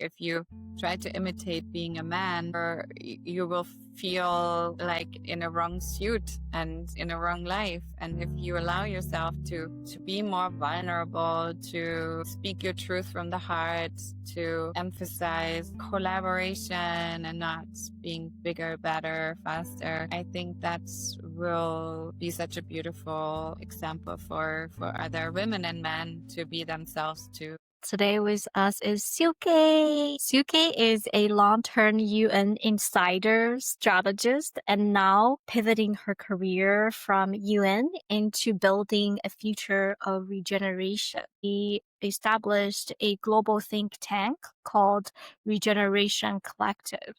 If you try to imitate being a man, you will feel like in a wrong suit and in a wrong life. And if you allow yourself to be more vulnerable, to speak your truth from the heart, to emphasize collaboration and not being bigger, better, faster, I think that will be such a beautiful example for other women and men to be themselves too. Today with us is Silke. Silke is a long-term UN insider strategist and now pivoting her career from UN into building a future of regeneration. She established a global think tank called Regeneration Collective,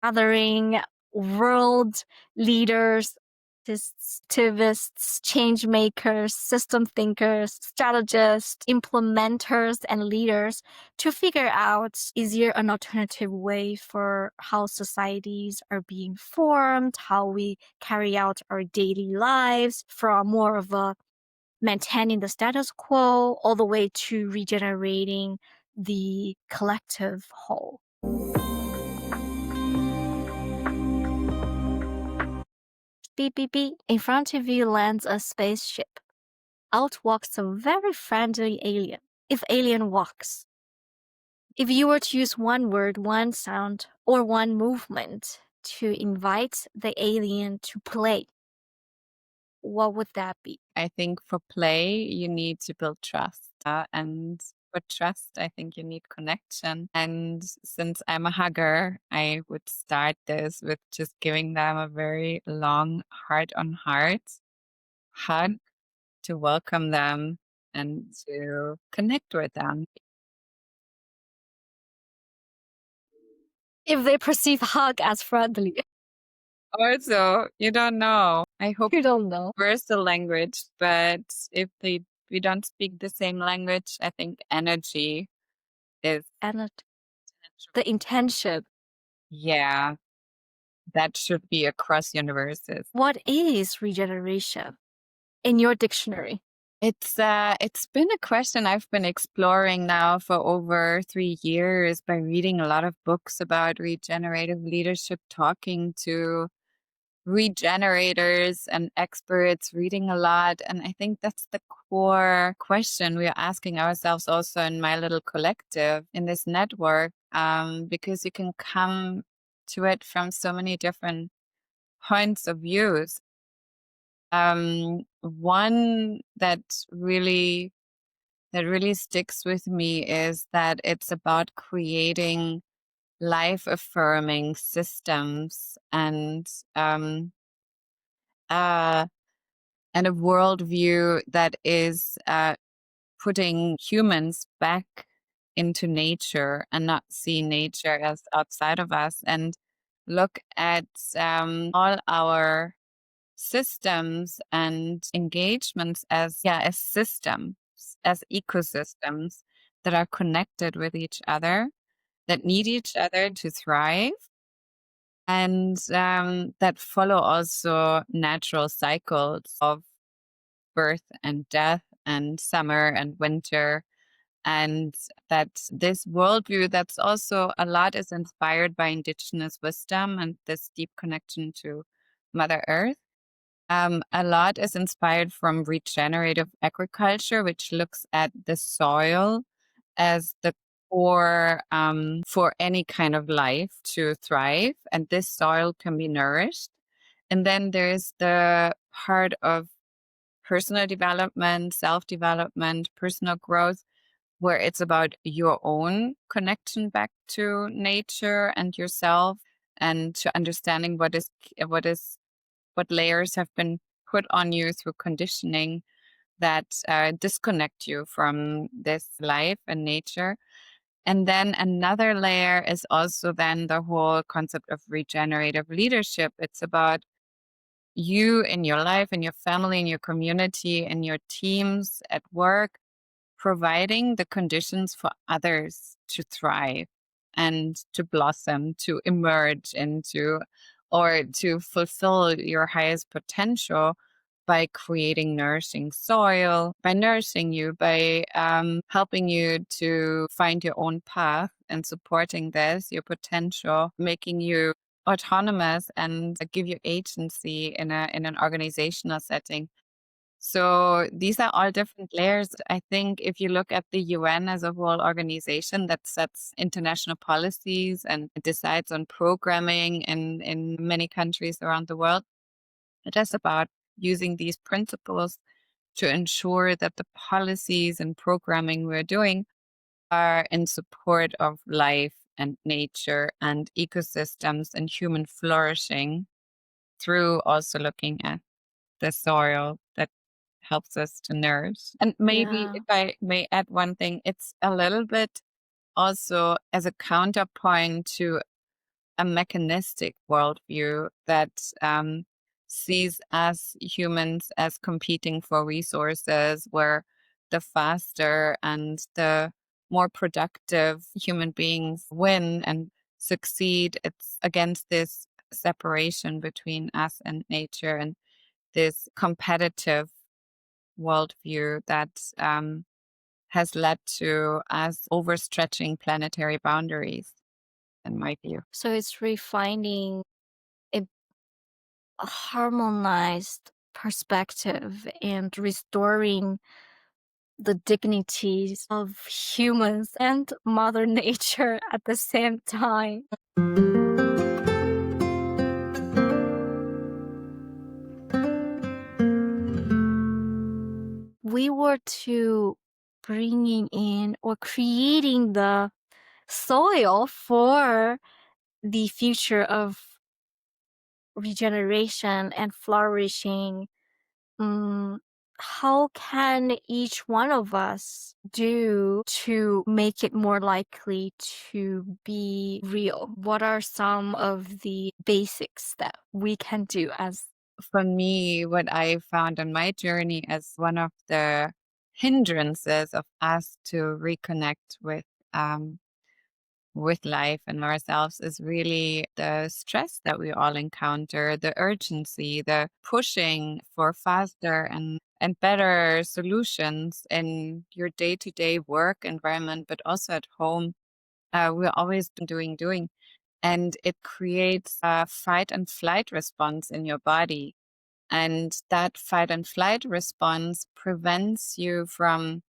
gathering world leaders, activists, change makers, system thinkers, strategists, implementers, and leaders to figure out, is there an alternative way for how societies are being formed, how we carry out our daily lives, from more of a maintaining the status quo all the way to regenerating the collective whole. Beep, beep, beep. In front of you lands a spaceship. Out walks a very friendly alien. If alien walks. If you were to use one word, one sound, or one movement to invite the alien to play, what would that be? I think for play, you need to build trust. And for trust, I think you need connection. And since I'm a hugger, I would start this with just giving them a very long heart on heart hug to welcome them and to connect with them. If they perceive hug as friendly. Also, you don't know. I hope You don't know. where's the language, but if we don't speak the same language, I think energy is And the intention. yeah, that should be across universes. What is regeneration in your dictionary? It's been a question I've been exploring now for over 3 years by reading a lot of books about regenerative leadership, talking to regenerators and experts, reading a lot. And I think that's the core question we are asking ourselves also in my little collective, in this network, because you can come to it from so many different points of views. One that really sticks with me is that it's about creating life-affirming systems and a worldview that is putting humans back into nature and not see nature as outside of us, and look at all our systems and engagements as systems, as ecosystems that are connected with each other, that need each other to thrive, and that follow also natural cycles of birth and death and summer and winter. And that this worldview that's also a lot is inspired by indigenous wisdom and this deep connection to Mother Earth. A lot is inspired from regenerative agriculture, which looks at the soil as the core for any kind of life to thrive. And this soil can be nourished. And then there's the part of personal development, self-development, personal growth, where it's about your own connection back to nature and yourself, and to understanding what layers have been put on you through conditioning that disconnect you from this life and nature. And then another layer is also then the whole concept of regenerative leadership. It's about you in your life, in your family, in your community, in your teams, at work, providing the conditions for others to thrive and to blossom, to emerge into, or to fulfill your highest potential by creating nourishing soil, by nourishing you, by helping you to find your own path and supporting this, your potential, making you autonomous and give you agency in an organizational setting. So these are all different layers. I think if you look at the UN as a whole organization that sets international policies and decides on programming in many countries around the world, it is about using these principles to ensure that the policies and programming we're doing are in support of life and nature and ecosystems and human flourishing through also looking at the soil that helps us to nourish. And maybe Yeah. if I may add one thing, it's a little bit also as a counterpoint to a mechanistic worldview that sees us humans as competing for resources, where the faster and the more productive human beings win and succeed. It's against this separation between us and nature and this competitive worldview that has led to us overstretching planetary boundaries, in my view. So it's refining a harmonized perspective and restoring the dignities of humans and Mother Nature at the same time. We were to bringing in or creating the soil for the future of regeneration and flourishing. Mm, how can each one of us do to make it more likely to be real? What are some of the basics that we can do as For me, what I found on my journey as one of the hindrances of us to reconnect with life and ourselves is really the stress that we all encounter, the urgency, the pushing for faster and better solutions in your day-to-day work environment, but also at home. We're always doing, and it creates a fight and flight response in your body. And that fight and flight response prevents you from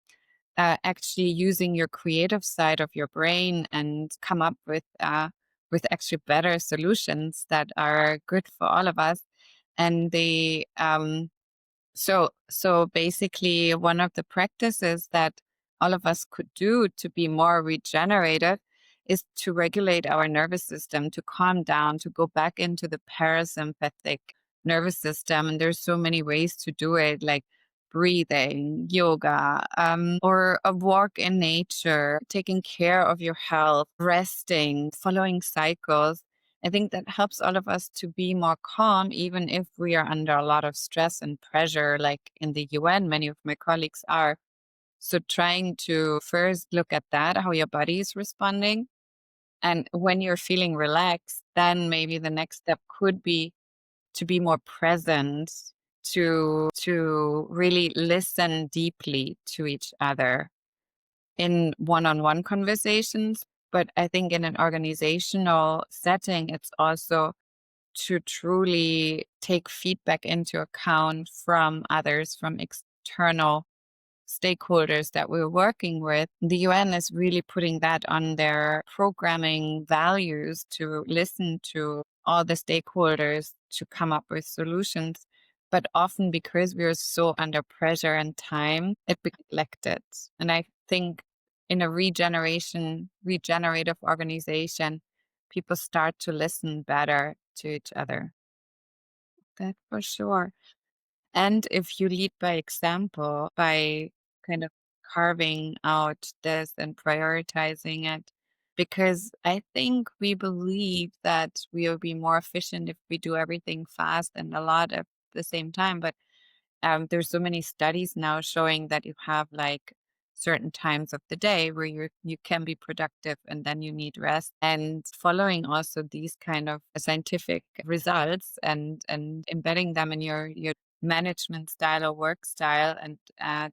actually using your creative side of your brain and come up with actually better solutions that are good for all of us. And so basically, one of the practices that all of us could do to be more regenerative is to regulate our nervous system, to calm down, to go back into the parasympathetic nervous system. And there's so many ways to do it, like breathing, yoga, or a walk in nature, taking care of your health, resting, following cycles. I think that helps all of us to be more calm, even if we are under a lot of stress and pressure, like in the UN, many of my colleagues are. So trying to first look at that, how your body is responding. And when you're feeling relaxed, then maybe the next step could be to be more present, to really listen deeply to each other in one-on-one conversations. But I think in an organizational setting, it's also to truly take feedback into account from others, from external stakeholders that we're working with. The UN is really putting that on their programming values to listen to all the stakeholders to come up with solutions. But often because we're so under pressure and time, it becomes neglected. And I think in a regenerative organization, people start to listen better to each other. That for sure. And if you lead by example, by kind of carving out this and prioritizing it, because I think we believe that we'll be more efficient if we do everything fast and a lot at the same time. But there's so many studies now showing that you have like certain times of the day where you can be productive and then you need rest, and following also these kind of scientific results and embedding them in your management style or work style, and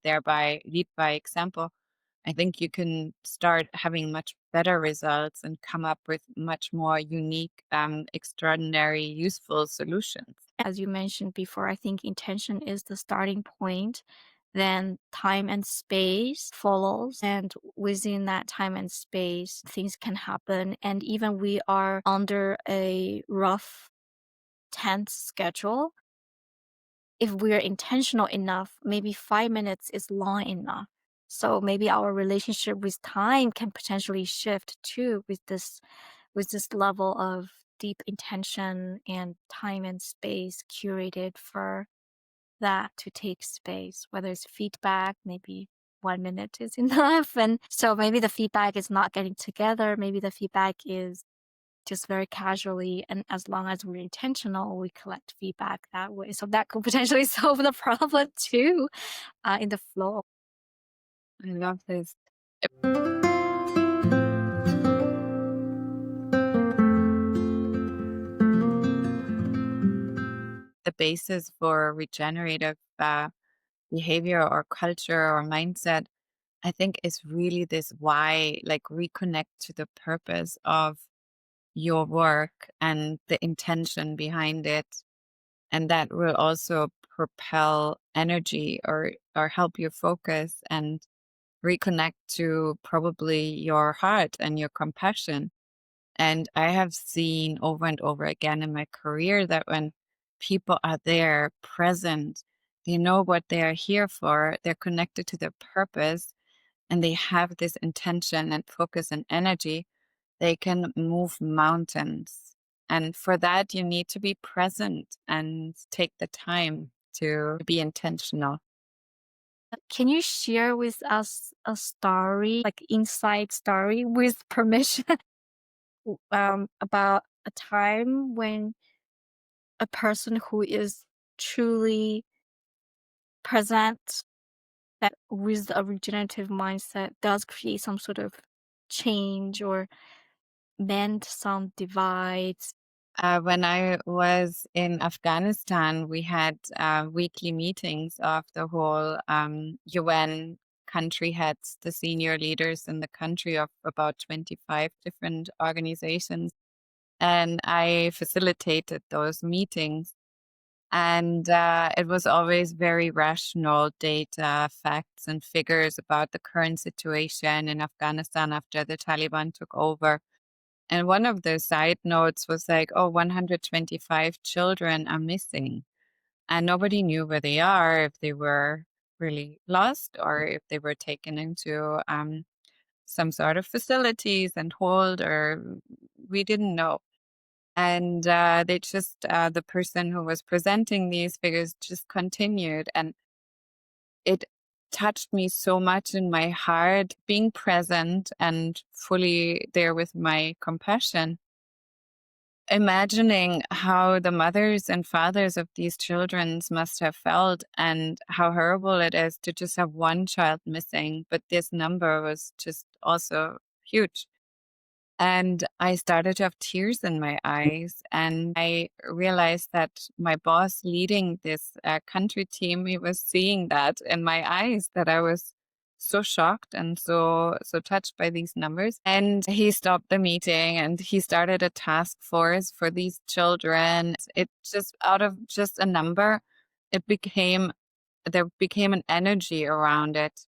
thereby lead by example. I think you can start having much better results and come up with much more unique, extraordinary, useful solutions. As you mentioned before, I think intention is the starting point. Then time and space follows. And within that time and space, things can happen. And even we are under a rough, tense schedule, if we're intentional enough, maybe 5 minutes is long enough. So maybe our relationship with time can potentially shift too with this level of deep intention and time and space curated for that to take space, whether it's feedback, maybe 1 minute is enough. And so maybe the feedback is not getting together. Maybe the feedback is just very casually. And as long as we're intentional, we collect feedback that way. So that could potentially solve the problem too, in the flow. I love this. The basis for regenerative behavior or culture or mindset, I think, is really this why, like reconnect to the purpose of your work and the intention behind it. And that will also propel energy or help you focus and reconnect to probably your heart and your compassion. And I have seen over and over again in my career that when people are there present, they know what they are here for, they're connected to their purpose, and they have this intention and focus and energy, they can move mountains. And for that, you need to be present and take the time to be intentional. Can you share with us a story, like inside story with permission, about a time when a person who is truly present that with a regenerative mindset does create some sort of change or mend some divides? When I was in Afghanistan, we had weekly meetings of the whole UN country heads, the senior leaders in the country of about 25 different organizations. And I facilitated those meetings. And it was always very rational data, facts, and figures about the current situation in Afghanistan after the Taliban took over. And one of the side notes was like, oh, 125 children are missing. And nobody knew where they are, if they were really lost or if they were taken into some sort of facilities and hold, or we didn't know. And the person who was presenting these figures just continued. And it touched me so much in my heart, being present and fully there with my compassion, imagining how the mothers and fathers of these children must have felt and how horrible it is to just have one child missing. But this number was just also huge. And I started to have tears in my eyes. And I realized that my boss leading this country team, he was seeing that in my eyes, that I was so shocked and so touched by these numbers. And he stopped the meeting and he started a task force for these children. It just, out of just a number, there became an energy around it.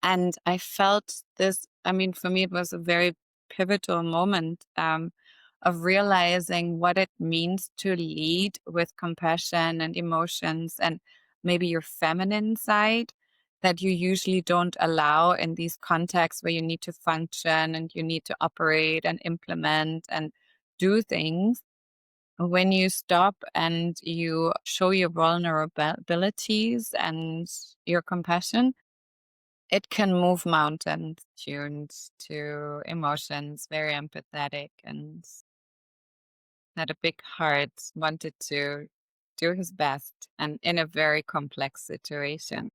And I felt this, I mean, for me, it was a very pivotal moment of realizing what it means to lead with compassion and emotions and maybe your feminine side that you usually don't allow in these contexts where you need to function and you need to operate and implement and do things. When you stop and you show your vulnerabilities and your compassion, it can move mountains, tuned to emotions, very empathetic, and had a big heart, wanted to do his best, and in a very complex situation.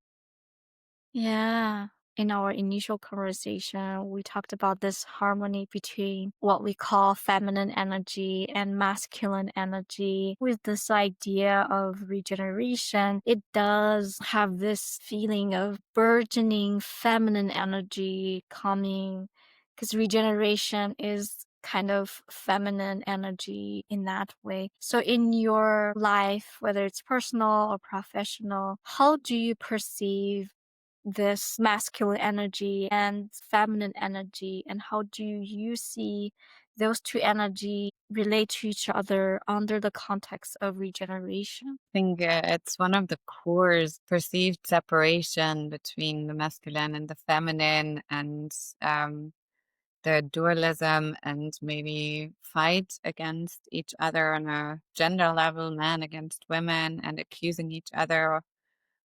Yeah. In our initial conversation, we talked about this harmony between what we call feminine energy and masculine energy. With this idea of regeneration, it does have this feeling of burgeoning feminine energy coming because regeneration is kind of feminine energy in that way. So in your life, whether it's personal or professional, how do you perceive this masculine energy and feminine energy, and how do you see those two energy relate to each other under the context of regeneration? I think it's one of the cores, perceived separation between the masculine and the feminine, and the dualism, and maybe fight against each other on a gender level, men against women, and accusing each other of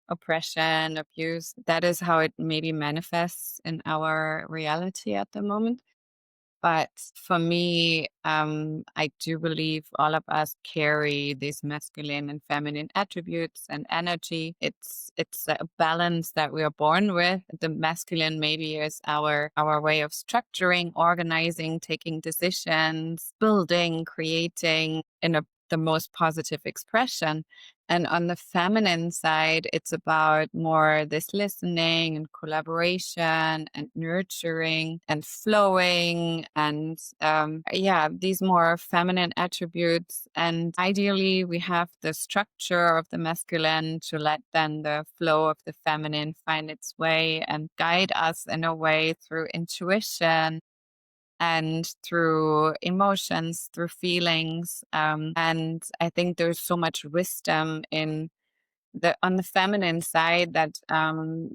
oppression, abuse. That is how it maybe manifests in our reality at the moment. But for me, I do believe all of us carry these masculine and feminine attributes and energy. It's a balance that we are born with. The masculine maybe is our way of structuring, organizing, taking decisions, building, creating in the most positive expression. And on the feminine side, it's about more this listening and collaboration and nurturing and flowing and these more feminine attributes. And ideally, we have the structure of the masculine to let then the flow of the feminine find its way and guide us in a way through intuition and through emotions, through feelings. And I think there's so much wisdom in on the feminine side, that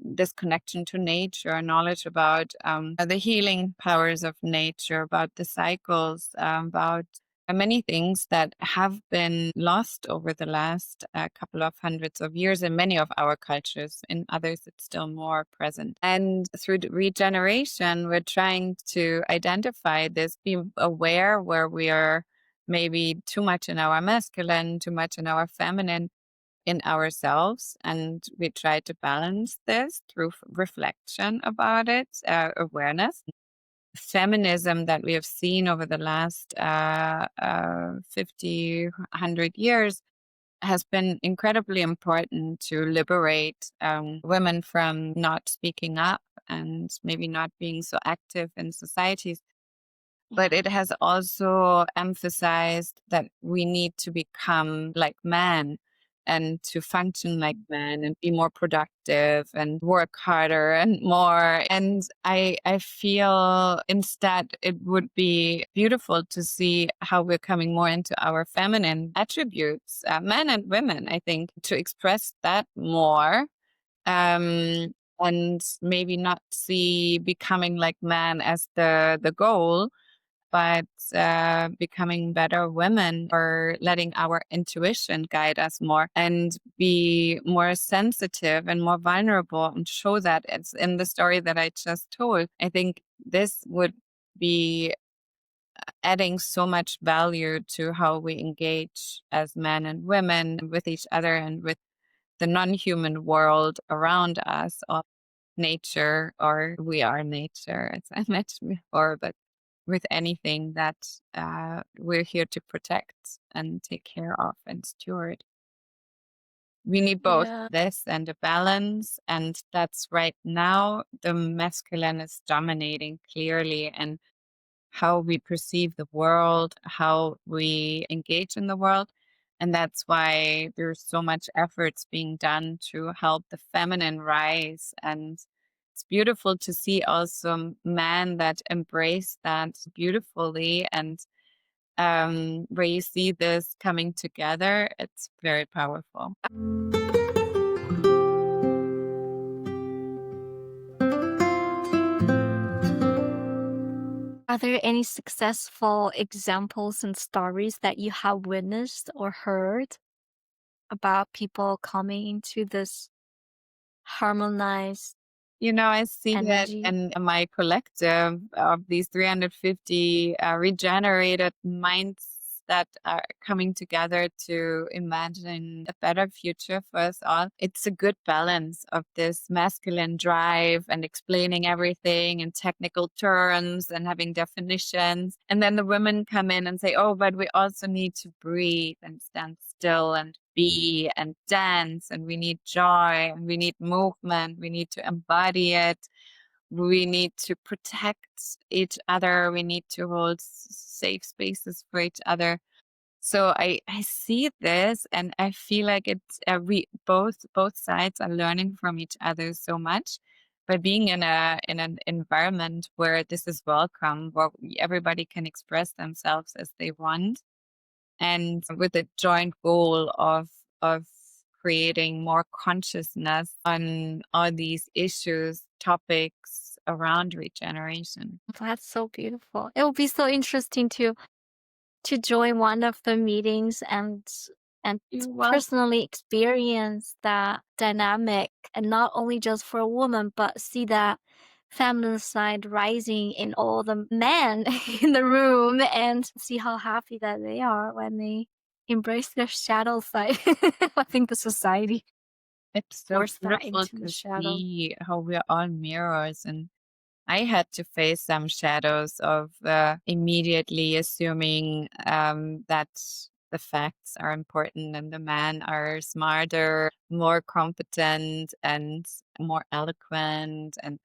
this connection to nature, knowledge about the healing powers of nature, about the cycles, about many things that have been lost over the last couple of hundreds of years in many of our cultures. In others, it's still more present. And through regeneration, we're trying to identify this, be aware where we are maybe too much in our masculine, too much in our feminine, in ourselves, and we try to balance this through reflection about it, awareness. Feminism that we have seen over the last 50, 100 years has been incredibly important to liberate women from not speaking up and maybe not being so active in societies. But it has also emphasized that we need to become like men and to function like men and be more productive and work harder and more. And I feel instead it would be beautiful to see how we're coming more into our feminine attributes, men and women, I think, to express that more. And maybe not see becoming like man as the goal, but becoming better women, or letting our intuition guide us more and be more sensitive and more vulnerable, and show that it's in the story that I just told. I think this would be adding so much value to how we engage as men and women with each other and with the non-human world around us, or nature, or we are nature, as I mentioned before, but with anything that we're here to protect and take care of and steward. We need both Yeah. this and a balance. And that's right now, the masculine is dominating clearly, and how we perceive the world, how we engage in the world. And that's why there's so much efforts being done to help the feminine rise. And it's beautiful to see also men that embrace that beautifully, and where you see this coming together, it's very powerful. Are there any successful examples and stories that you have witnessed or heard about people coming into this harmonized I see it energy? in my collective of these 350 regenerated minds that are coming together to imagine a better future for us all. It's a good balance of this masculine drive and explaining everything in technical terms and having definitions. And then the women come in and say, oh, but we also need to breathe and stand still and be and dance, and we need joy, and we need movement, we need to embody it. we need to protect each other. We need to hold safe spaces for each other. So I see this, and I feel like it's we both sides are learning from each other so much. But being in an environment where this is welcome, where everybody can express themselves as they want, and with a joint goal of creating more consciousness on all these issues, topics around regeneration. That's so beautiful. It will be so interesting to join one of the meetings and You're welcome. personally experience that dynamic, and not only just for a woman, but see that feminine side rising in all the men in the room, and see how happy that they are when they embrace their shadow side. I think the society It's so forced that beautiful into the to shadow. see how we're all mirrors. And I had to face some shadows of immediately assuming that the facts are important and the men are smarter, more competent, and more eloquent, and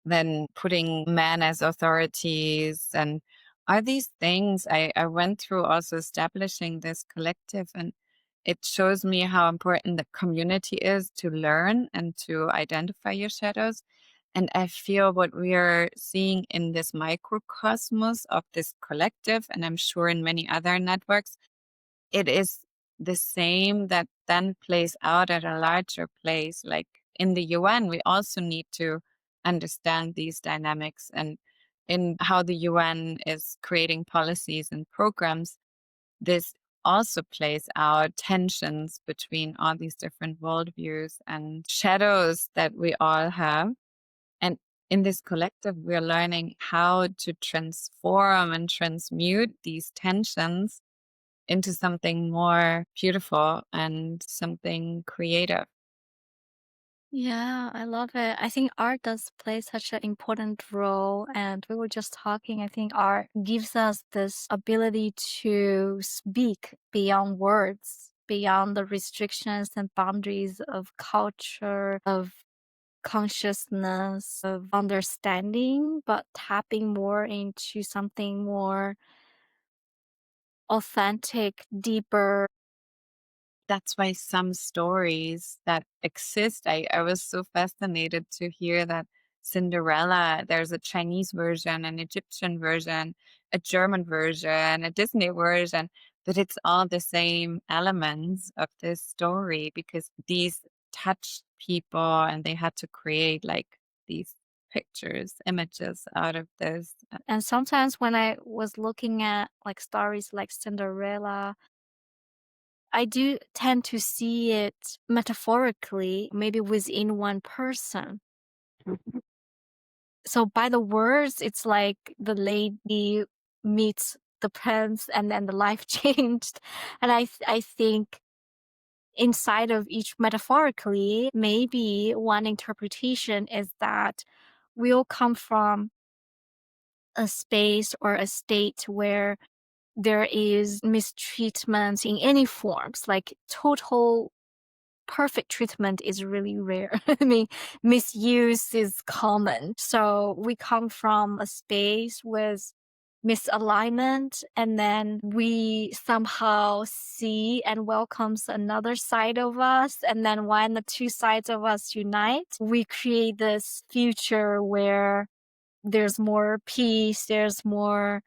then putting men as authorities. And are these things I went through also establishing this collective, and it shows me how important the community is to learn and to identify your shadows. And I feel what we are seeing in this microcosmos of this collective, and I'm sure in many other networks, it is the same that then plays out at a larger place. Like in the UN, we also need to understand these dynamics, and in how the UN is creating policies and programs, this also plays out tensions between all these different worldviews and shadows that we all have. And in this collective, we're learning how to transform and transmute these tensions into something more beautiful and something creative. Yeah, I love it. I think art does play such an important role. And we were just talking, I think art gives us this ability to speak beyond words, beyond the restrictions and boundaries of culture, of consciousness, of understanding, but tapping more into something more authentic, deeper. That's why some stories that exist, I was so fascinated to hear that Cinderella, there's a Chinese version, an Egyptian version, a German version, a Disney version, but it's all the same elements of this story because these touched people and they had to create like these pictures, images out of this. And sometimes when I was looking at like stories like Cinderella, I do tend to see it metaphorically, maybe within one person. Mhm. So by the words, it's like the lady meets the prince and then the life changed. And I think inside of each metaphorically, maybe one interpretation is that we all come from a space or a state where there is mistreatment in any forms, like total perfect treatment is really rare. I mean, misuse is common. So we come from a space with misalignment, and then we somehow see and welcomes another side of us. And then when the two sides of us unite, we create this future where there's more peace, there's more,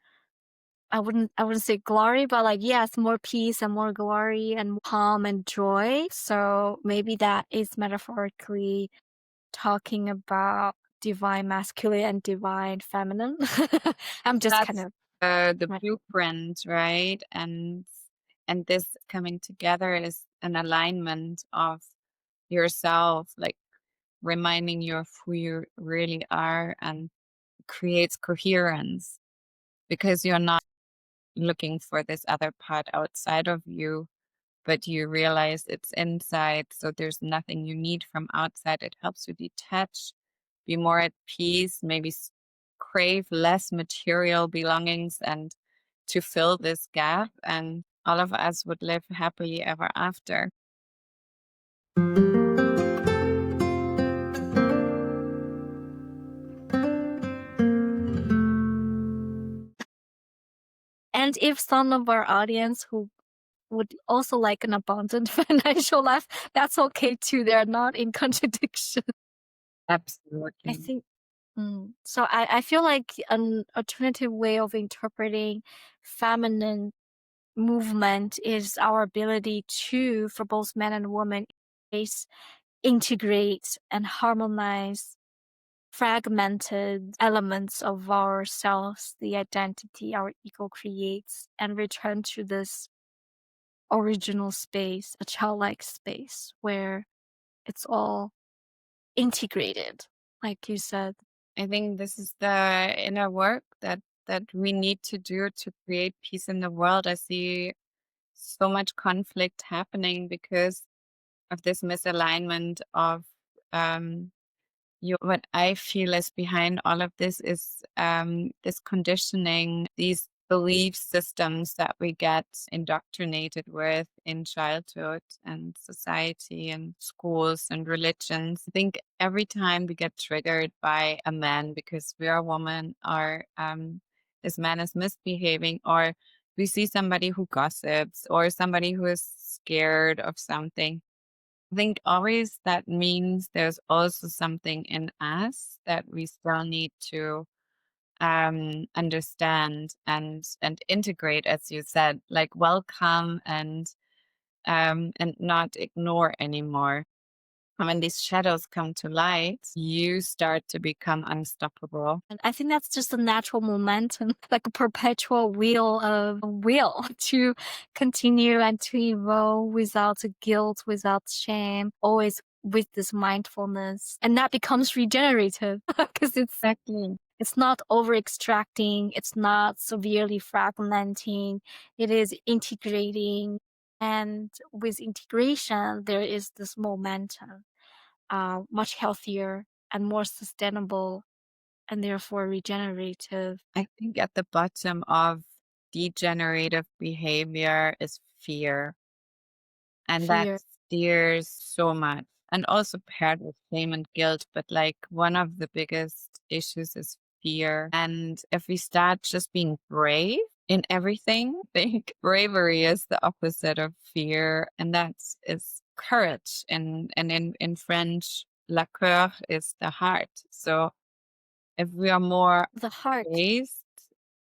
I wouldn't say glory, but like, yes, more peace and more glory and calm and joy. So maybe that is metaphorically talking about divine masculine and divine feminine. I'm just kind That's of the blueprint, right? And this coming together is an alignment of yourself, like reminding you of who you really are, and creates coherence because you're not looking for this other part outside of you, but you realize it's inside. So there's nothing you need from outside. It helps you detach, be more at peace, maybe crave less material belongings, and to fill this gap. And all of us would live happily ever after. And if some of our audience who would also like an abundant financial life, that's okay too. They're not in contradiction. I Absolutely. think so I feel like an alternative way of interpreting feminine movement is our ability to, for both men and women, is integrate and harmonize fragmented elements of ourselves, the identity our ego creates, and return to this original space, a childlike space where it's all integrated, like you said. I think this is the inner work that we need to do to create peace in the world. I see so much conflict happening because of this misalignment of what I feel is behind all of this is this conditioning, these belief systems that we get indoctrinated with in childhood and society and schools and religions. I think every time we get triggered by a man because we are a woman, or this man is misbehaving, or we see somebody who gossips, or somebody who is scared of something, I think always that means there's also something in us that we still need to understand and integrate, as you said, like welcome and not ignore anymore. And when these shadows come to light, you start to become unstoppable. And I think that's just a natural momentum, like a perpetual wheel of will to continue and to evolve without guilt, without shame, always with this mindfulness. And that becomes regenerative because Exactly. it's not over extracting, it's not severely fragmenting, it is integrating. And with integration, there is this momentum, much healthier and more sustainable and therefore regenerative. I think at the bottom of degenerative behavior is fear. And that Fear. steers so much. And also paired with shame and guilt. But like one of the biggest issues is fear. And if we start just being brave in everything, I think bravery is the opposite of fear. And that is courage. And in French, la coeur is the heart. So if we are more The heart. based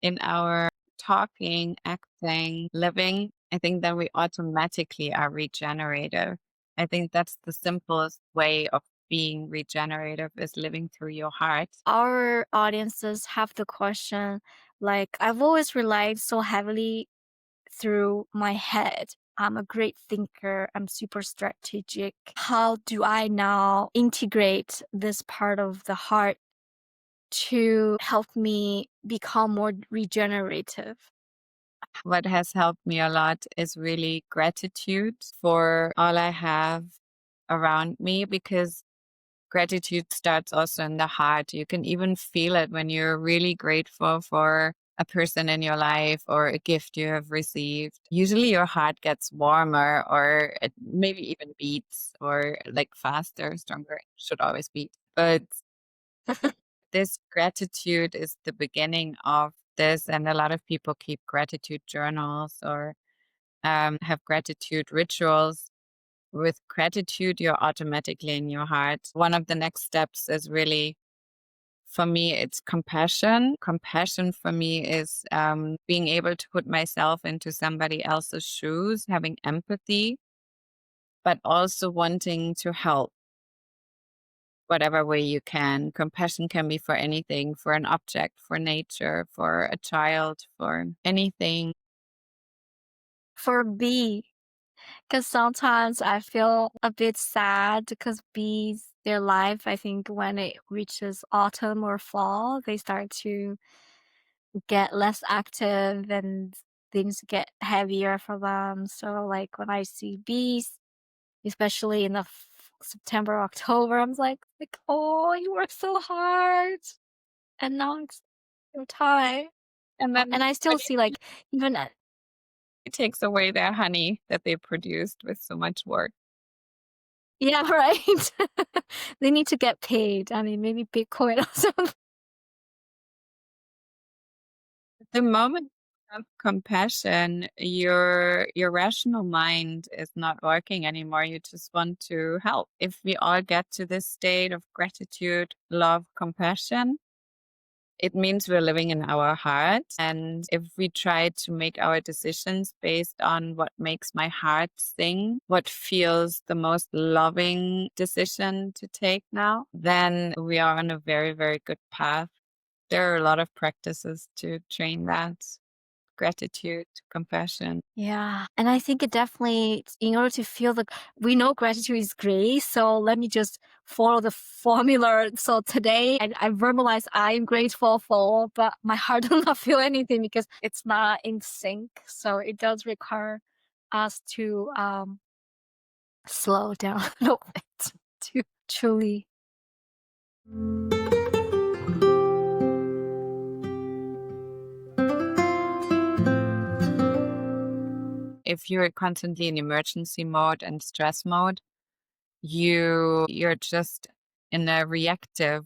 in our talking, acting, living, I think then we automatically are regenerative. I think that's the simplest way of being regenerative is living through your heart. Our audiences have the question, like, I've always relied so heavily through my head. I'm a great thinker. I'm super strategic. How do I now integrate this part of the heart to help me become more regenerative? What has helped me a lot is really gratitude for all I have around me, because gratitude starts also in the heart. You can even feel it when you're really grateful for a person in your life or a gift you have received. Usually your heart gets warmer, or it maybe even beats, or like faster, stronger. It should always beat. But this gratitude is the beginning of this. And a lot of people keep gratitude journals or have gratitude rituals. With gratitude, you're automatically in your heart. One of the next steps is really, for me, it's compassion. Compassion for me is being able to put myself into somebody else's shoes, having empathy, but also wanting to help whatever way you can. Compassion can be for anything, for an object, for nature, for a child, for anything. For bee, because sometimes I feel a bit sad because bees, their life, I think when it reaches autumn or fall, they start to get less active and things get heavier for them. So like when I see bees, especially in the September, October, I'm like, oh, you work so hard, and now it's your time. And then And I still when see like even it takes away their honey that they produced with so much work. yeah, right. They need to get paid. I mean, maybe Bitcoin or something. The moment have compassion, your rational mind is not working anymore. You just want to help. If we all get to this state of gratitude, love, compassion, it means we're living in our heart. And if we try to make our decisions based on what makes my heart sing, what feels the most loving decision to take now, then we are on a very, very good path. There are a lot of practices to train that gratitude, compassion. Yeah. And I think it definitely, in order to feel we know gratitude is great. So let me just follow the formula. So today I verbalize I'm grateful for, but my heart does not feel anything because it's not in sync. So it does require us to slow down a little bit to truly. If you're constantly in emergency mode and stress mode, you're just in a reactive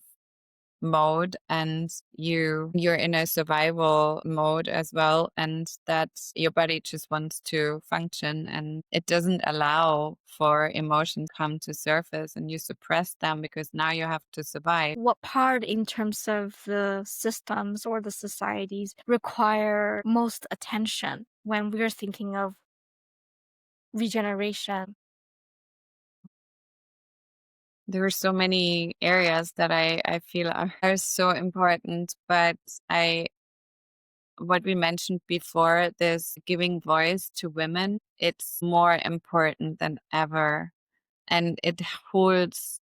mode, and you're in a survival mode as well, and that your body just wants to function, and it doesn't allow for emotions come to surface, and you suppress them because now you have to survive. What part in terms of the systems or the societies require most attention when we're thinking of regeneration? There are so many areas that I feel are so important, but what we mentioned before, this giving voice to women, it's more important than ever. And it holds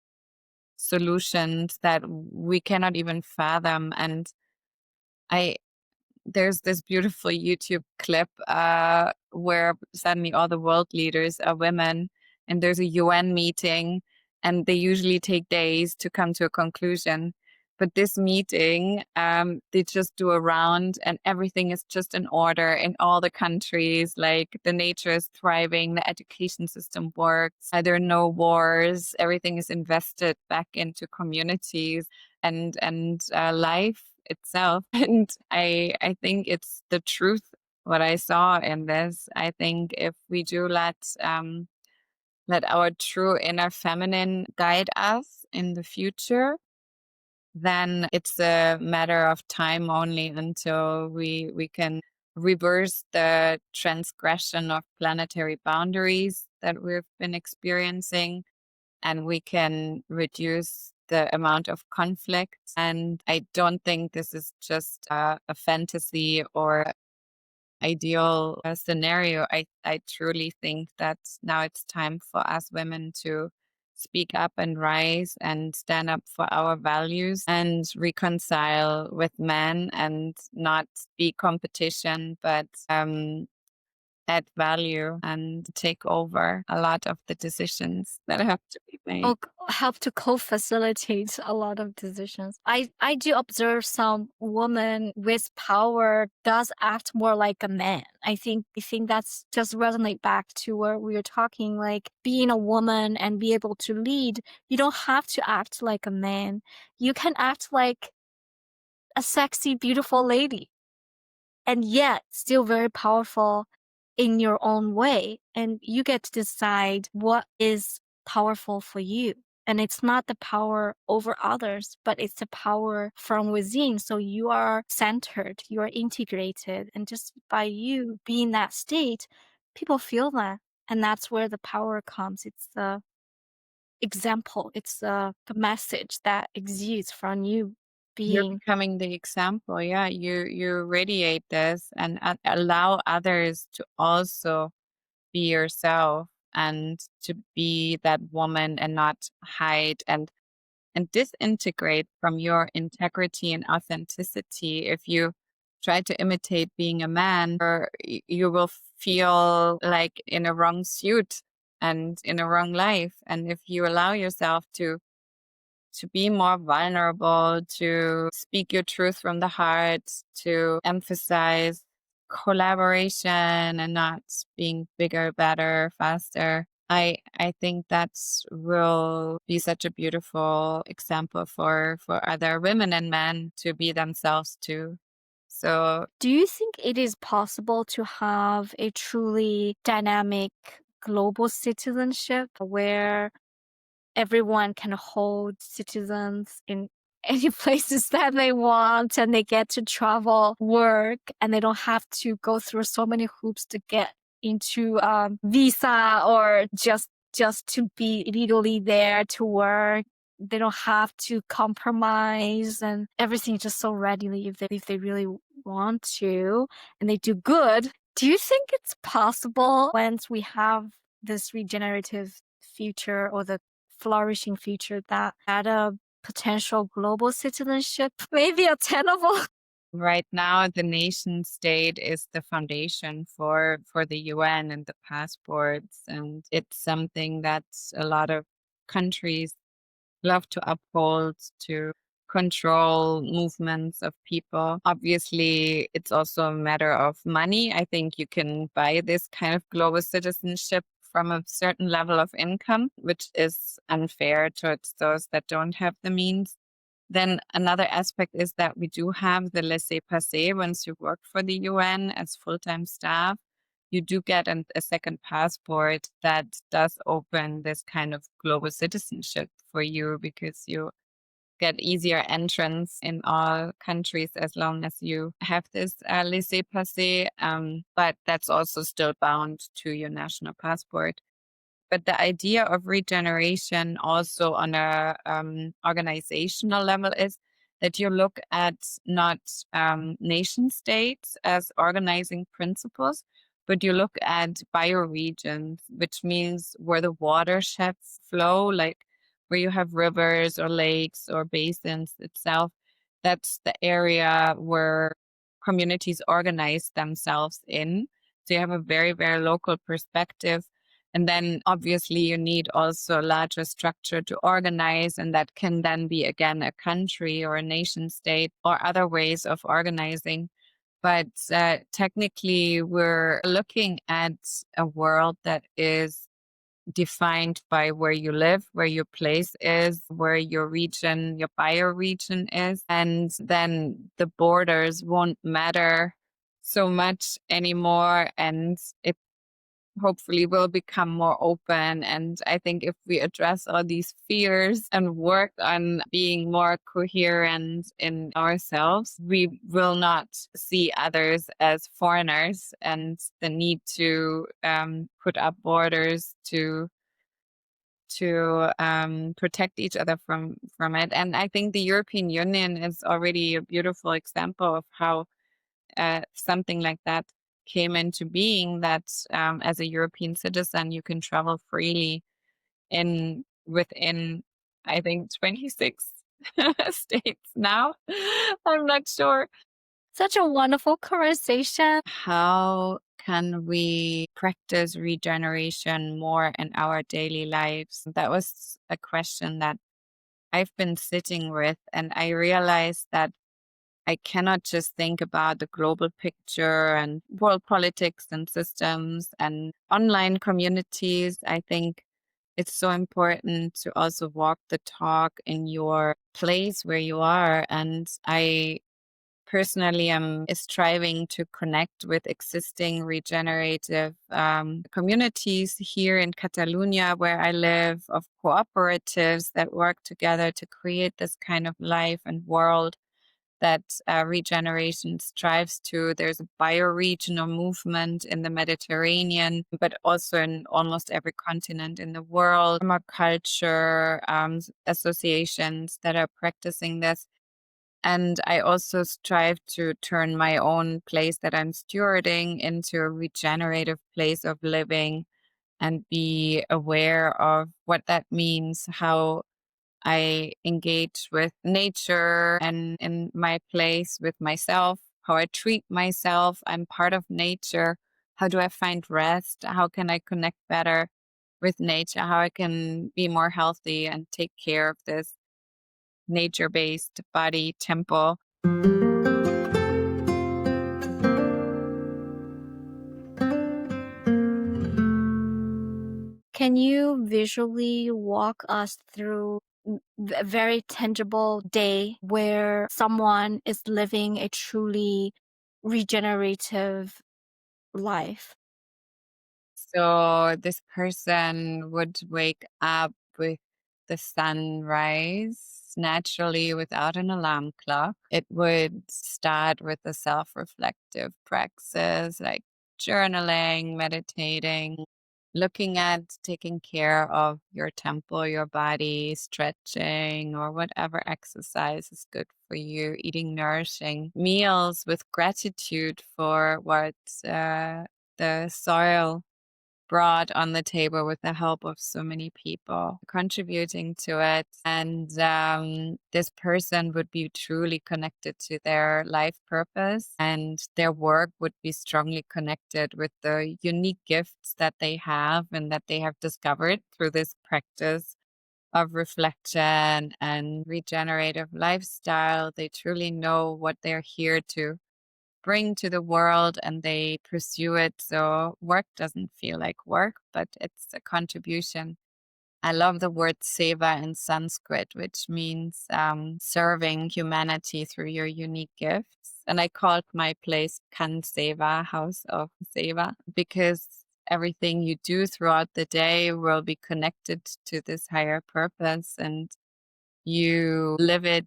solutions that we cannot even fathom. And I there's this beautiful YouTube clip where suddenly all the world leaders are women, and there's a UN meeting, and they usually take days to come to a conclusion. But this meeting, they just do a round, and everything is just in order in all the countries. Like the nature is thriving, the education system works, there are no wars, everything is invested back into communities and life itself. And I think it's the truth what I saw in this. I think if we do let our true inner feminine guide us in the future, then it's a matter of time only until we can reverse the transgression of planetary boundaries that we've been experiencing, and we can reduce the amount of conflict. And I don't think this is just a fantasy or ideal scenario. I truly think that now it's time for us women to speak up and rise and stand up for our values and reconcile with men, and not be competition, but add value and take over a lot of the decisions that have to be made. Or help to co-facilitate a lot of decisions. I do observe some woman with power does act more like a man. I think that's just resonate back to where we were talking, like being a woman and be able to lead. You don't have to act like a man. You can act like a sexy, beautiful lady, and yet still very powerful in your own way. And you get to decide what is powerful for you. And it's not the power over others, but it's the power from within. So you are centered, you are integrated. And just by you being that state, people feel that. And that's where the power comes. It's the example, it's the message that exudes from you You're being. becoming the example. Yeah, you radiate this, and allow others to also be yourself, and to be that woman, and not hide and disintegrate from your integrity and authenticity. If you try to imitate being a man, or you will feel like in a wrong suit and in a wrong life. And if you allow yourself to be more vulnerable, to speak your truth from the heart, to emphasize collaboration and not being bigger, better, faster. I think that will be such a beautiful example for other women and men to be themselves too. So do you think it is possible to have a truly dynamic global citizenship where everyone can hold citizens in any places that they want and they get to travel, work, and they don't have to go through so many hoops to get into visa or just to be legally there to work. They don't have to compromise and everything just so readily if they really want to and they do good. Do you think it's possible once we have this regenerative future or the flourishing future that had a potential global citizenship maybe attainable? right now, the nation state is the foundation for the UN and the passports, and it's something that a lot of countries love to uphold to control movements of people. Obviously, it's also a matter of money. I think you can buy this kind of global citizenship from a certain level of income, which is unfair towards those that don't have the means. Then another aspect is that we do have the laissez-passer. Once you work for the UN as full-time staff, you do get a second passport that does open this kind of global citizenship for you because you get easier entrance in all countries as long as you have this laissez-passer. But that's also still bound to your national passport. But the idea of regeneration also on a organizational level is that you look at not nation states as organizing principles, but you look at bioregions, which means where the watersheds flow, like where you have rivers or lakes or basins itself. That's the area where communities organize themselves in. So you have a very, very local perspective. And then obviously you need also a larger structure to organize, and that can then be again a country or a nation state or other ways of organizing. But technically, we're looking at a world that is defined by where you live, where your place is, where your region, your bioregion is. And then the borders won't matter so much anymore. And it hopefully will become more open. And I think if we address all these fears and work on being more coherent in ourselves, we will not see others as foreigners, and the need to put up borders to protect each other from it. And I think the European Union is already a beautiful example of how something like that came into being, that as a European citizen, you can travel freely within, I think, 26 states now. I'm not sure. Such a wonderful conversation. How can we practice regeneration more in our daily lives? That was a question that I've been sitting with, and I realized that I cannot just think about the global picture and world politics and systems and online communities. I think it's so important to also walk the talk in your place where you are. And I personally am striving to connect with existing regenerative communities here in Catalonia, where I live, of cooperatives that work together to create this kind of life and world that regeneration strives to. There's a bioregional movement in the Mediterranean, but also in almost every continent in the world. Permaculture associations that are practicing this. And I also strive to turn my own place that I'm stewarding into a regenerative place of living and be aware of what that means, how I engage with nature and in my place with myself, how I treat myself. I'm part of nature. How do I find rest? How can I connect better with nature? How I can be more healthy and take care of this nature-based body temple. Can you visually walk us through a very tangible day where someone is living a truly regenerative life? So this person would wake up with the sunrise naturally without an alarm clock. It would start with a self-reflective praxis like journaling, meditating, looking at taking care of your temple, your body, stretching, or whatever exercise is good for you, eating nourishing meals with gratitude for what the soil brought on the table with the help of so many people contributing to it. And this person would be truly connected to their life purpose, and their work would be strongly connected with the unique gifts that they have and that they have discovered through this practice of reflection and regenerative lifestyle. They truly know what they're here to bring to the world, and they pursue it. So work doesn't feel like work, but it's a contribution. I love the word seva in Sanskrit, which means serving humanity through your unique gifts. And I called my place Kan Seva, House of Seva, because everything you do throughout the day will be connected to this higher purpose, and you live it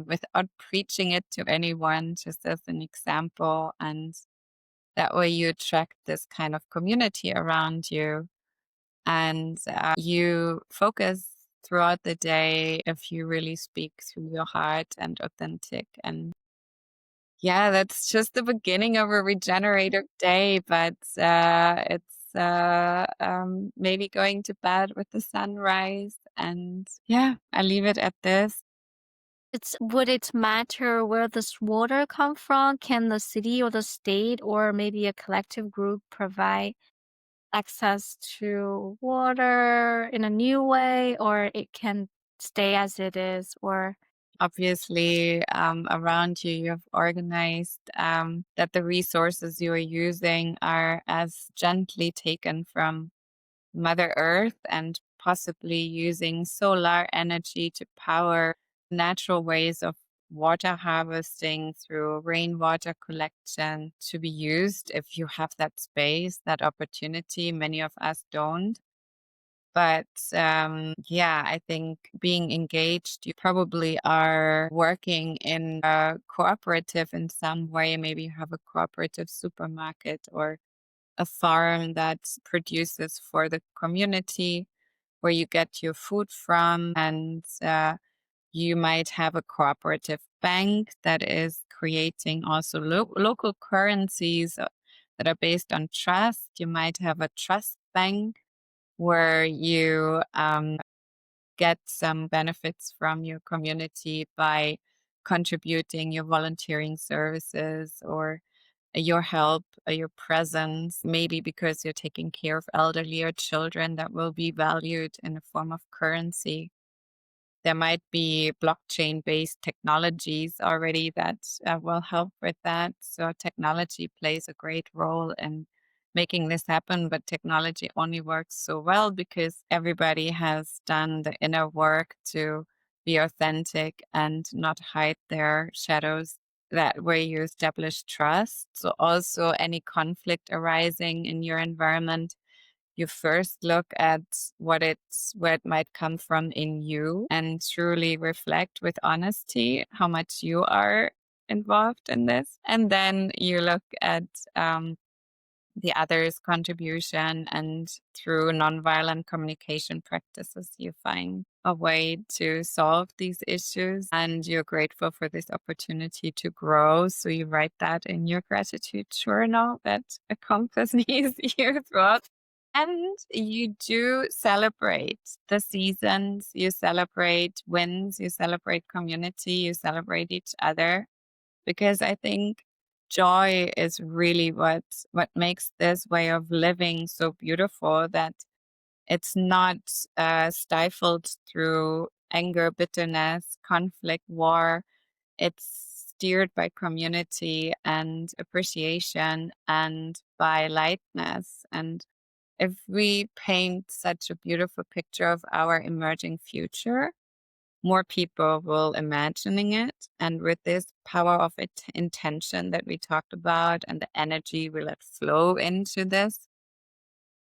without preaching it to anyone, just as an example. And that way you attract this kind of community around you. And you focus throughout the day if you really speak through your heart and authentic. And yeah, that's just the beginning of a regenerative day, but it's maybe going to bed with the sunrise. And yeah, I leave it at this. Would it matter where this water come from? Can the city or the state or maybe a collective group provide access to water in a new way, or it can stay as it is? Or Obviously, around you, you have organized that the resources you are using are as gently taken from Mother Earth, and possibly using solar energy to power natural ways of water harvesting through rainwater collection to be used if you have that space, that opportunity. Many of us don't. But yeah, I think being engaged, you probably are working in a cooperative in some way. Maybe you have a cooperative supermarket or a farm that produces for the community where you get your food from. And you might have a cooperative bank that is creating also local currencies that are based on trust. You might have a trust bank where you get some benefits from your community by contributing your volunteering services or your help, your presence, maybe because you're taking care of elderly or children that will be valued in a form of currency. There might be blockchain-based technologies already that will help with that. So technology plays a great role in making this happen, but technology only works so well because everybody has done the inner work to be authentic and not hide their shadows. That way you establish trust. So also any conflict arising in your environment, you first look at where it might come from in you, and truly reflect with honesty how much you are involved in this. And then you look at the other's contribution, and through nonviolent communication practices, you find a way to solve these issues. And you're grateful for this opportunity to grow. So you write that in your gratitude journal that accompanies you throughout. And you do celebrate the seasons, you celebrate wins, you celebrate community, you celebrate each other, because I think joy is really what makes this way of living so beautiful, that it's not stifled through anger, bitterness, conflict, war. It's steered by community and appreciation and by lightness. And if we paint such a beautiful picture of our emerging future, more people will imagining it. And with this power of intention that we talked about and the energy we let flow into this,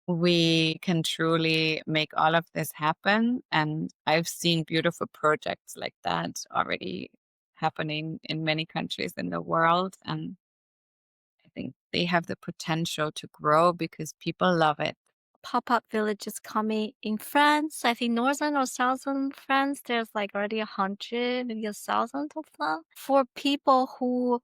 we can truly make all of this happen. And I've seen beautiful projects like that already happening in many countries in the world. And I think they have the potential to grow because people love it. Pop-up villages coming in France. I think northern or southern France, there's like already 100, maybe 1,000 of them. For people who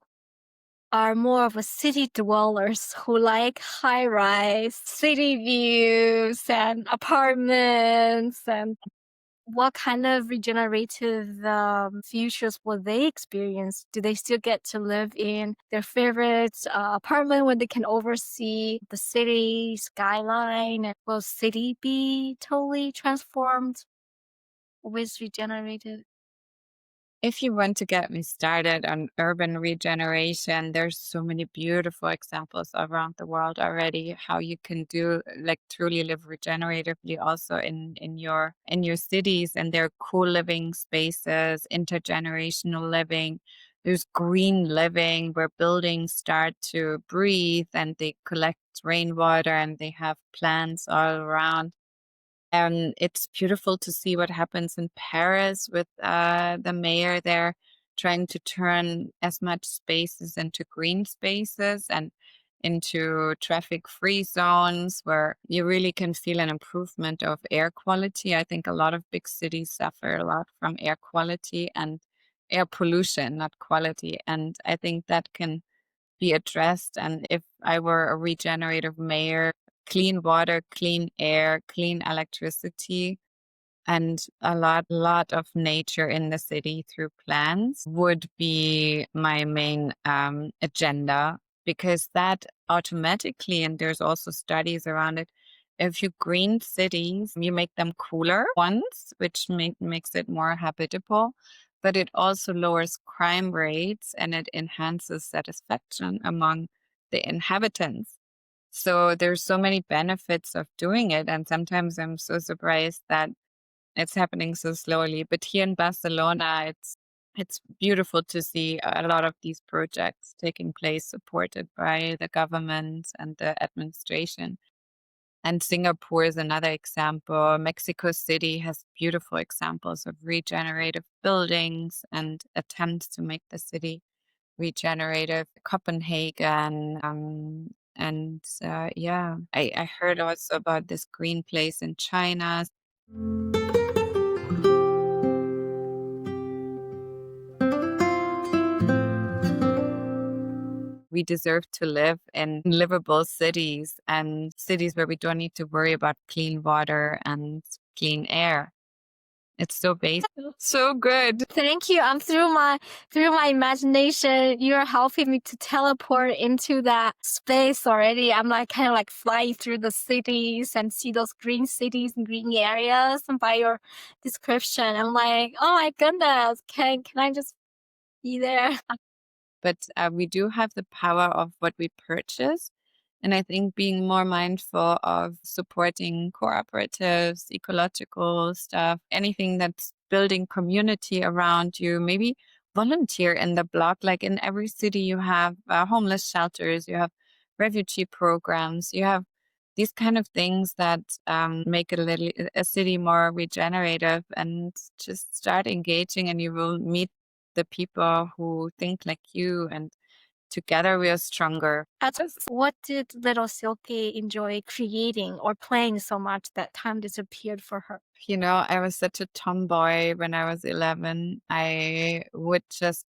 are more of a city dwellers who like high-rise city views and apartments, and what kind of regenerative futures will they experience? Do they still get to live in their favorite apartment when they can oversee the city skyline? And will city be totally transformed with regenerative? If you want to get me started on urban regeneration, there's so many beautiful examples around the world already, how you can do like truly live regeneratively also in your cities. And there are cool living spaces, intergenerational living. There's green living where buildings start to breathe and they collect rainwater and they have plants all around. And it's beautiful to see what happens in Paris with the mayor there trying to turn as much spaces into green spaces and into traffic-free zones where you really can feel an improvement of air quality. I think a lot of big cities suffer a lot from air quality and air pollution, not quality. And I think that can be addressed. And if I were a regenerative mayor, clean water, clean air, clean electricity, and a lot of nature in the city through plants would be my main agenda, because that automatically, and there's also studies around it, if you green cities, you make them cooler ones, which makes it more habitable, but it also lowers crime rates and it enhances satisfaction among the inhabitants. So there's so many benefits of doing it. And sometimes I'm so surprised that it's happening so slowly. But here in Barcelona, it's beautiful to see a lot of these projects taking place, supported by the government and the administration. And Singapore is another example. Mexico City has beautiful examples of regenerative buildings and attempts to make the city regenerative. Copenhagen, and yeah, I heard also about this green place in China. We deserve to live in livable cities and cities where we don't need to worry about clean water and clean air. It's so basic, so good. Thank you. I'm through my imagination. You're helping me to teleport into that space already. I'm like kind of like flying through the cities and see those green cities and green areas. And by your description, I'm like, oh my goodness, can I just be there? But we do have the power of what we purchase. And I think being more mindful of supporting cooperatives, ecological stuff, anything that's building community around you, maybe volunteer in the block. Like in every city, you have homeless shelters, you have refugee programs, you have these kind of things that make a city more regenerative, and just start engaging and you will meet the people who think like you, and together we are stronger. What did little Silke enjoy creating or playing so much that time disappeared for her? You know, I was such a tomboy when I was 11. I would just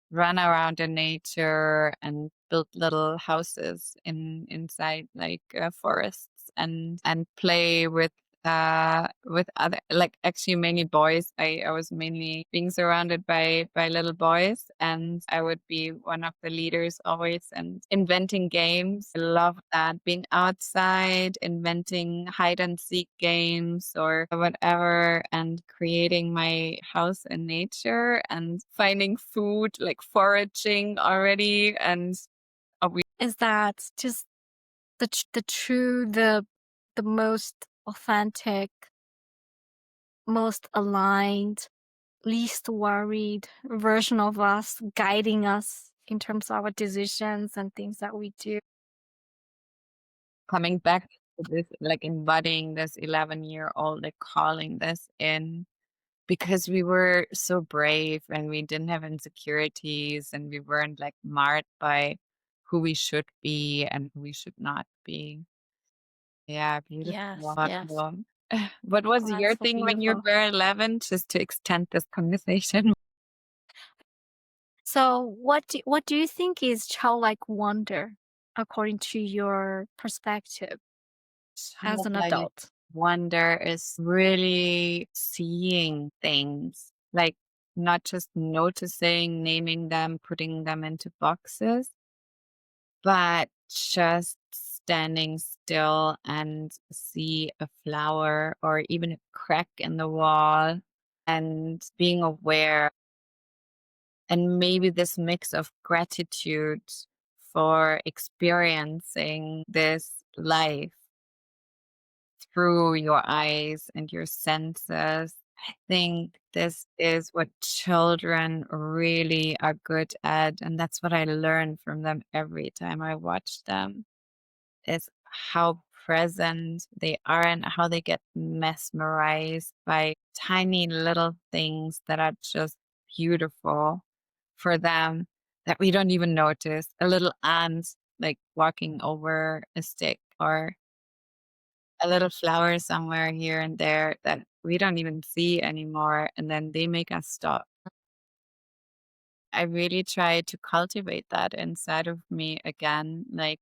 run around in nature and build little houses inside like forests, and play with other, like actually mainly boys. I was mainly being surrounded by little boys, and I would be one of the leaders always and inventing games. I love that, being outside, inventing hide and seek games or whatever, and creating my house in nature and finding food, like foraging already. And Is that just the true, the most authentic, most aligned least worried version of us guiding us in terms of our decisions and things that we do. Coming back to this, like embodying this 11-year-old, like calling this in because we were so brave and we didn't have insecurities and we weren't like marred by who we should be and who we should not be. Yeah, beautiful. Yes, yes. Thoughtful. What was Oh, that's your so thing when you beautiful. were 11? Just to extend this conversation. So, what do you think is childlike wonder according to your perspective as an Childlike adult? wonder is really seeing things, like not just noticing, naming them, putting them into boxes, but just standing still and see a flower or even a crack in the wall and being aware. And maybe this mix of gratitude for experiencing this life through your eyes and your senses. I think this is what children really are good at. And that's what I learn from them every time I watch them is how present they are and how they get mesmerized by tiny little things that are just beautiful for them that we don't even notice. A little ant like walking over a stick or a little flower somewhere here and there that we don't even see anymore, and then they make us stop. I really try to cultivate that inside of me again, like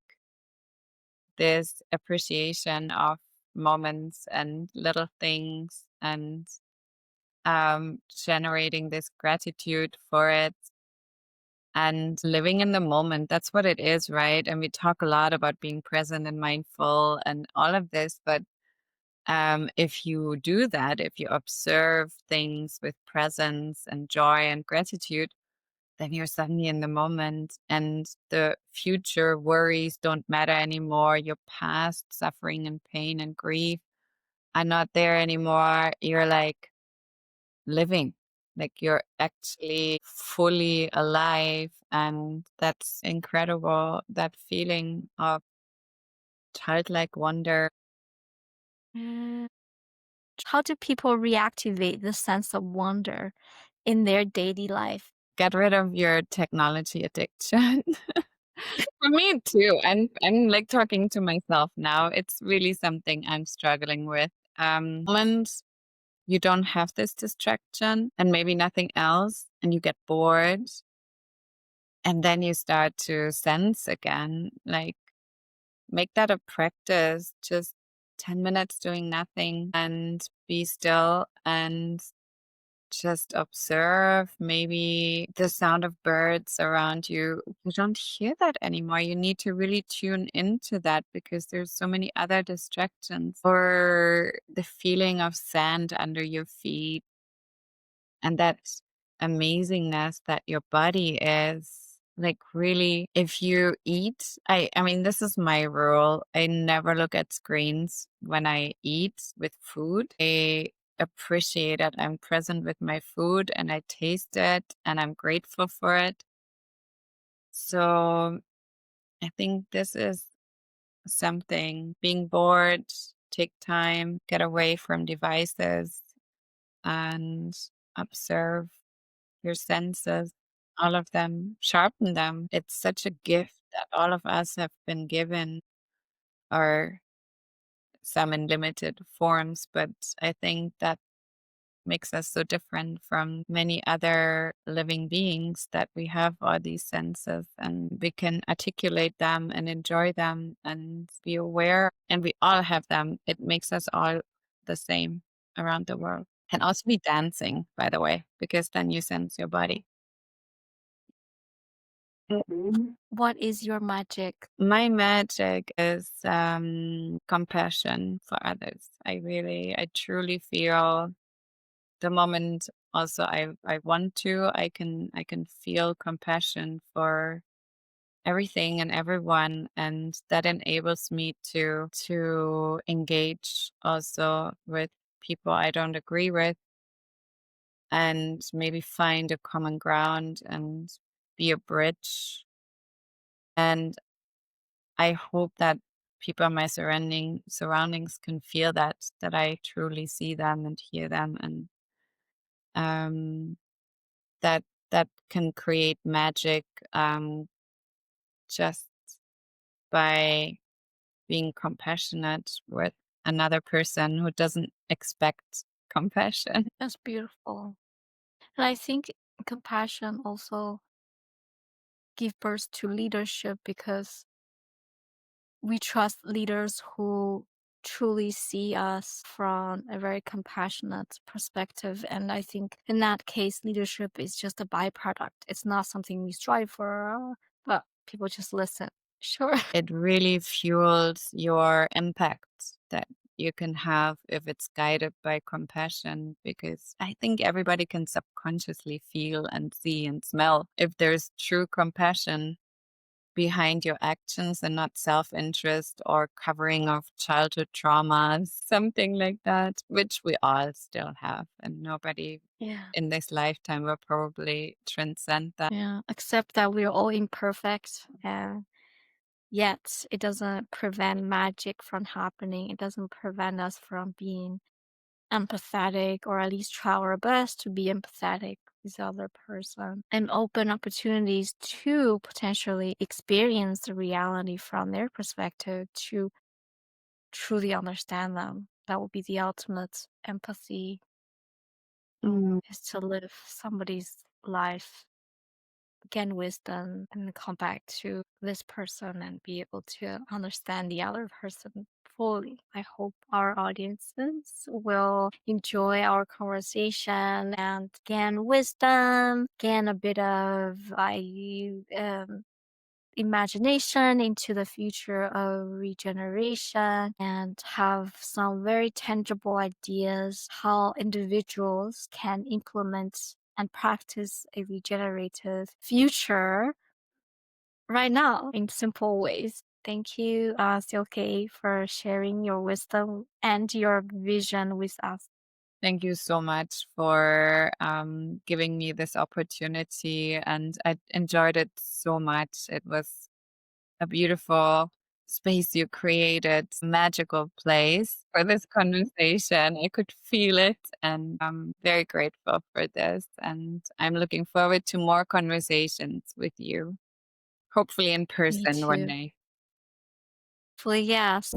this appreciation of moments and little things and generating this gratitude for it and living in the moment. That's what it is, right? And we talk a lot about being present and mindful and all of this, but if you do that, if you observe things with presence and joy and gratitude, then you're suddenly in the moment and the future worries don't matter anymore. Your past suffering and pain and grief are not there anymore. You're like living, like you're actually fully alive. And that's incredible. That feeling of childlike wonder. Mm. How do people reactivate the sense of wonder in their daily life? Get rid of your technology addiction. For me too. I'm like talking to myself now. It's really something I'm struggling with. Moments you don't have this distraction and maybe nothing else, and you get bored, and then you start to sense again. Like make that a practice. Just 10 minutes doing nothing and be still and just observe maybe the sound of birds around you. You don't hear that anymore. You need to really tune into that because there's so many other distractions or the feeling of sand under your feet and that amazingness that your body is. Like really, if you eat, I mean, this is my rule. I never look at screens when I eat with food. I appreciate it. I'm present with my food and I taste it and I'm grateful for it. So I think this is something being bored, take time, get away from devices and observe your senses, all of them, sharpen them. It's such a gift that all of us have been given, or some in limited forms, but I think that makes us so different from many other living beings that we have all these senses and we can articulate them and enjoy them and be aware and we all have them. It makes us all the same around the world. And also be dancing, by the way, because then you sense your body. What is your magic? My magic is compassion for others. I truly feel the moment also I want to, I can feel compassion for everything and everyone and that enables me to engage also with people I don't agree with and maybe find a common ground and be a bridge. And I hope that people in my surroundings can feel that I truly see them and hear them, and um, that that can create magic just by being compassionate with another person who doesn't expect compassion. That's beautiful. And I think compassion also give birth to leadership because we trust leaders who truly see us from a very compassionate perspective. And I think in that case, leadership is just a byproduct. It's not something we strive for, but people just listen. Sure. It really fuels your impact that you can have if it's guided by compassion, because I think everybody can subconsciously feel and see and smell if there's true compassion behind your actions and not self-interest or covering of childhood traumas, something like that, which we all still have, and nobody Yeah. in this lifetime will probably transcend that. Yeah. Accept that we're all imperfect. And yet it doesn't prevent magic from happening. It doesn't prevent us from being empathetic, or at least try our best to be empathetic with the other person and open opportunities to potentially experience the reality from their perspective to truly understand them. That would be the ultimate empathy, Mm. is to live somebody's life, gain wisdom, and come back to this person and be able to understand the other person fully. I hope our audiences will enjoy our conversation and gain wisdom, gain a bit of imagination into the future of regeneration, and have some very tangible ideas how individuals can implement and practice a regenerative future right now in simple ways. Thank you, Silke, for sharing your wisdom and your vision with us. Thank you so much for giving me this opportunity, and I enjoyed it so much. It was a beautiful space you created, magical place for this conversation. I could feel it, and I'm very grateful for this. And I'm looking forward to more conversations with you, hopefully in Me person one too. day. Hopefully, yes.